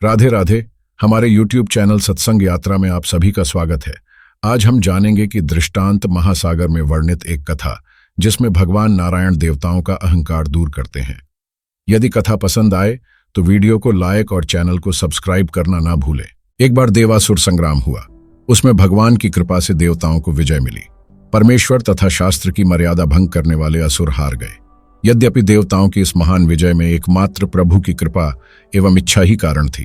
राधे राधे। हमारे YouTube channel सत्संग यात्रा में आप सभी का स्वागत है। आज हम जानेंगे कि दृष्टांत महासागर में वर्णित एक कथा जिसमें भगवान नारायण देवताओं का अहंकार दूर करते हैं। यदि कथा पसंद आए तो वीडियो को लाइक और चैनल को सब्सक्राइब करना ना भूलें। एक बार देवासुर संग्राम हुआ। उसमें भगवान की कृपा से देवताओं को विजय मिली। परमेश्वर तथा शास्त्र की मर्यादा भंग करने वाले असुर हार गए। यद्यपि देवताओं की इस महान विजय में एकमात्र प्रभु की कृपा एवं इच्छा ही कारण थी,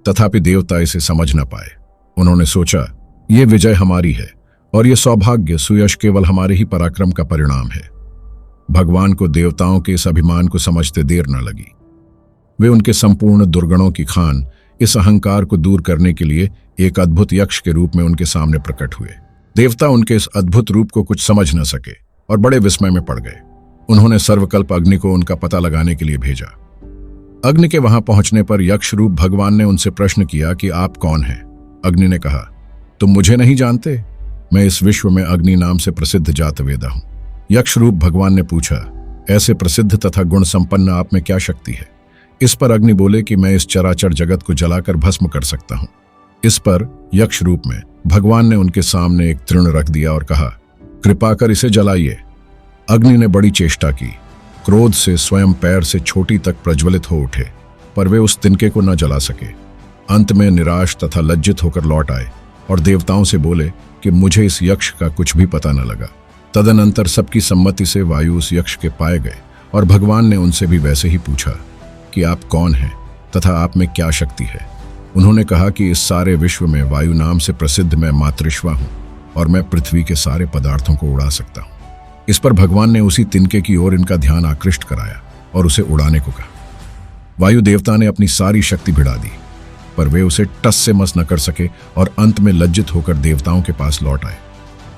तथापि देवता इसे समझ न पाए। उन्होंने सोचा, ये विजय हमारी है और ये सौभाग्य सुयश केवल हमारे ही पराक्रम का परिणाम है। भगवान को देवताओं के इस अभिमान को समझते देर न लगी। वे उनके संपूर्ण दुर्गुणों की खान, इस अहंकार को दूर करने के लिए एक अद्भुत यक्ष के रूप में उनके सामने प्रकट हुए। देवता उनके इस अद्भुत रूप को कुछ समझ न सके और बड़े विस्मय में पड़ गए। उन्होंने सर्वकल्प अग्नि को उनका पता लगाने के लिए भेजा। अग्नि के वहां पहुंचने पर यक्ष रूप भगवान ने उनसे प्रश्न किया कि आप कौन हैं? अग्नि ने कहा, तुम मुझे नहीं जानते? मैं इस विश्व में अग्नि नाम से प्रसिद्ध जातवेदा हूं। यक्ष रूप भगवान ने पूछा, ऐसे प्रसिद्ध तथा गुण संपन्न आप में क्या शक्ति है? इस पर अग्नि बोले कि मैं इस चराचर जगत को जलाकर भस्म कर सकता हूं। इस पर यक्ष रूप में भगवान ने उनके सामने एक तृण रख दिया और कहा, कृपा कर इसे जलाइए। अग्नि ने बड़ी चेष्टा की। क्रोध से स्वयं पैर से छोटी तक प्रज्वलित हो उठे, पर वे उस तिनके को न जला सके। अंत में निराश तथा लज्जित होकर लौट आए और देवताओं से बोले कि मुझे इस यक्ष का कुछ भी पता न लगा। तदनंतर सबकी सम्मति से वायु उस यक्ष के पाए गए और भगवान ने उनसे भी वैसे ही पूछा कि आप कौन हैं तथा आप में क्या शक्ति है। उन्होंने कहा कि इस सारे विश्व में वायु नाम से प्रसिद्ध मैं मातृश्वा हूं और मैं पृथ्वी के सारे पदार्थों को उड़ा सकता हूं। इस पर भगवान ने उसी तिनके की ओर इनका ध्यान आकृष्ट कराया और उसे उड़ाने को कहा। वायु देवता ने अपनी सारी शक्ति भिड़ा दी, पर वे उसे टस से मस न कर सके और अंत में लज्जित होकर देवताओं के पास लौट आए।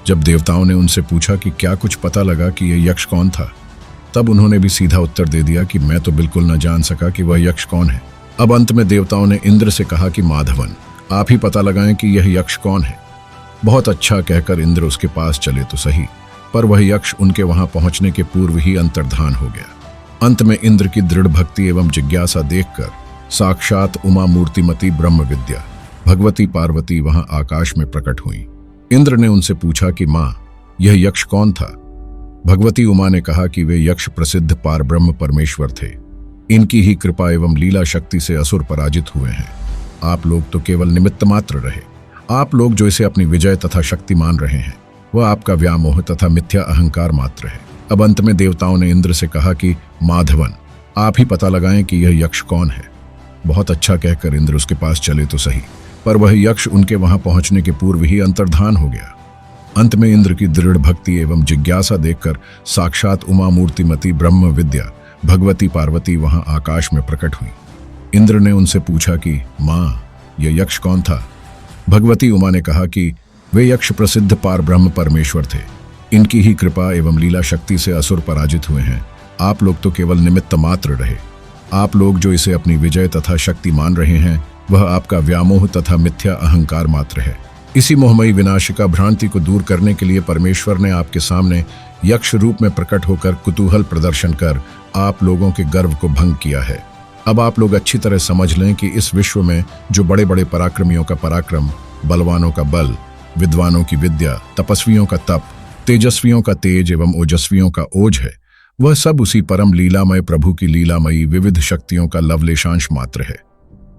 जब देवताओं ने उनसे पूछा कि क्या कुछ पता लगा कि यह यक्ष कौन था, तब उन्होंने भी सीधा उत्तर दे दिया कि मैं तो बिल्कुल न जान सका कि वह यक्ष कौन है। अब अंत में देवताओं ने इंद्र से कहा कि माधवन, आप ही पता लगाएं कि यह यक्ष कौन है। बहुत अच्छा कहकर इंद्र उसके पास चले तो सही, पर वह यक्ष उनके वहां पहुंचने के पूर्व ही अंतर्धान हो गया। अंत में इंद्र की दृढ़ भक्ति एवं जिज्ञासा देखकर साक्षात उमा मूर्तिमती ब्रह्म विद्या भगवती पार्वती वहां आकाश में प्रकट हुई। इंद्र ने उनसे पूछा कि मां, यह यक्ष कौन था? भगवती उमा ने कहा कि वे यक्ष प्रसिद्ध पार ब्रह्म परमेश्वर थे। इनकी ही कृपा एवं लीला शक्ति से असुर पराजित हुए हैं। आप लोग तो केवल निमित्त मात्र रहे। आप लोग जो इसे अपनी विजय तथा शक्ति मान रहे हैं, वह आपका व्यामोह तथा मिथ्या अहंकार मात्र है। अब अंत में देवताओं ने इंद्र से कहा कि माधवन, आप ही पता लगाएं कि यह यक्ष कौन है। बहुत अच्छा कहकर इंद्र उसके पास चले तो सही, पर वह यक्ष उनके वहां पहुंचने के पूर्व ही अंतर्धान हो गया। अंत में इंद्र की दृढ़ भक्ति एवं जिज्ञासा देखकर साक्षात उमा मूर्तिमती ब्रह्म विद्या भगवती पार्वती वहां आकाश में प्रकट हुई। इंद्र ने उनसे पूछा कि मां, यह यक्ष कौन था? भगवती उमा ने कहा कि वे यक्ष प्रसिद्ध पार ब्रह्म परमेश्वर थे। इनकी ही कृपा एवं लीला शक्ति से असुर पराजित हुए हैं। आप लोग तो केवल निमित्त मात्र रहे। आप लोग जो इसे अपनी विजय तथा शक्ति मान रहे हैं, वह आपका व्यामोह तथा मिथ्या अहंकार मात्र है। इसी मोहमयी विनाशिका भ्रांति को दूर करने के लिए परमेश्वर ने आपके सामने यक्ष रूप में प्रकट होकर कुतूहल प्रदर्शन कर आप लोगों के गर्व को भंग किया है। अब आप लोग अच्छी तरह समझ लें कि इस विश्व में जो बड़े बड़े पराक्रमियों का पराक्रम, बलवानों का बल, विद्वानों की विद्या, तपस्वियों का तप, तेजस्वियों का तेज एवं ओजस्वियों का ओज है, वह सब उसी परम लीलामय प्रभु की लीलामयी विविध शक्तियों का लवलेशांश मात्र है।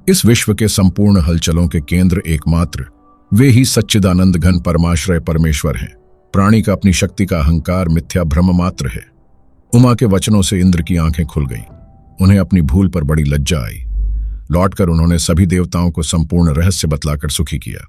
इस विश्व के संपूर्ण हलचलों के केंद्र एकमात्र वे ही सच्चिदानंद घन परमाश्रय परमेश्वर हैं। प्राणी का अपनी शक्ति का अहंकार मिथ्या भ्रम मात्र है। उमा के वचनों से इंद्र की आंखें खुल गईं। उन्हें अपनी भूल पर बड़ी लज्जा आई। लौटकर उन्होंने सभी देवताओं को संपूर्ण रहस्य बतलाकर सुखी किया।